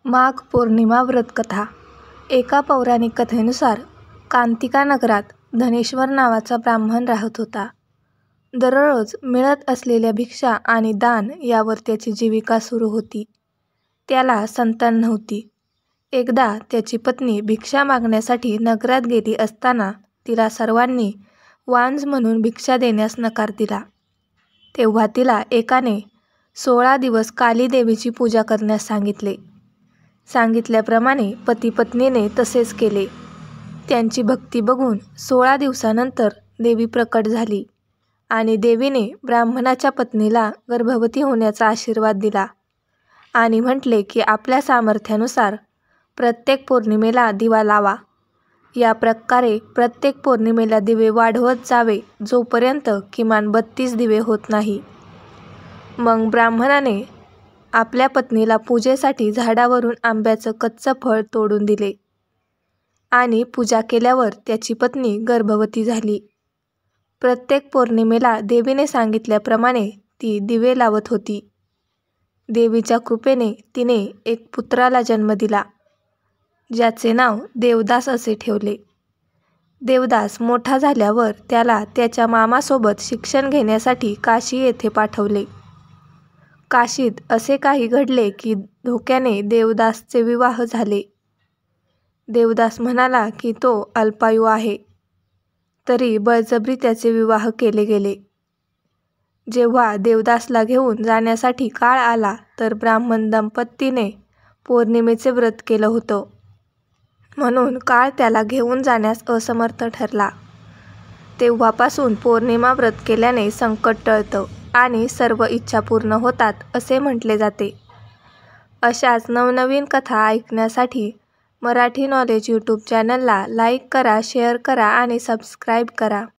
माघ पौर्णिमा व्रतकथा. एका पौराणिक कथेनुसार कांतिका नगरात धनेश्वर नावाचा ब्राह्मण राहत होता. दररोज मिळत असलेल्या भिक्षा आणि दान यावर त्याची जीविका सुरू होती. त्याला संतान नव्हती. एकदा त्याची पत्नी भिक्षा मागण्यासाठी नगरात गेली असताना तिला सर्वांनी वांझ म्हणून भिक्षा देण्यास नकार दिला. तेव्हा तिला एकाने 16 दिवस काली देवीची पूजा करण्यास सांगितले. सांगितल्याप्रमाणे पती-पत्नीने तसेच केले. त्यांची भक्ती बघून 16 दिवसानंतर देवी प्रकट झाली आणि देवीने ब्राह्मणाच्या पत्नीला गर्भवती होण्याचा आशीर्वाद दिला आणि म्हटले की आपल्या सामर्थ्यानुसार प्रत्येक पौर्णिमेला दिवा लावा. या प्रकारे प्रत्येक पौर्णिमेला दिवे वाढवत जावे जोपर्यंत किमान 32 दिवे होत नाही. मग ब्राह्मणाने आपल्या पत्नीला पूजेसाठी झाडावरून आंब्याचं कच्चं फळ तोडून दिले आणि पूजा केल्यावर त्याची पत्नी गर्भवती झाली. प्रत्येक पौर्णिमेला देवीने सांगितल्याप्रमाणे ती दिवे लावत होती. देवीच्या कृपेने तिने एक पुत्राला जन्म दिला, ज्याचे नाव देवदास असे ठेवले. देवदास मोठा झाल्यावर त्याला त्याच्या मामासोबत शिक्षण घेण्यासाठी काशी येथे पाठवले. काशीत असे काही घडले की धोक्याने देवदासचे विवाह झाले. देवदास म्हणाला की तो अल्पायू आहे, तरी बळजबरी त्याचे विवाह केले गेले. जेव्हा देवदासला घेऊन जाण्यासाठी काळ आला तर ब्राह्मण दंपतीने पौर्णिमेचे व्रत केलं होतं, म्हणून काळ त्याला घेऊन जाण्यास असमर्थ ठरला. तेव्हापासून पौर्णिमा व्रत केल्याने संकट टळतं आणि सर्व इच्छा पूर्ण होतात असे म्हटले जाते. अशाच नवनवीन कथा ऐकण्यासाठी मराठी नॉलेज यूट्यूब चॅनलला लाईक करा, शेअर करा आणि सबस्क्राईब करा.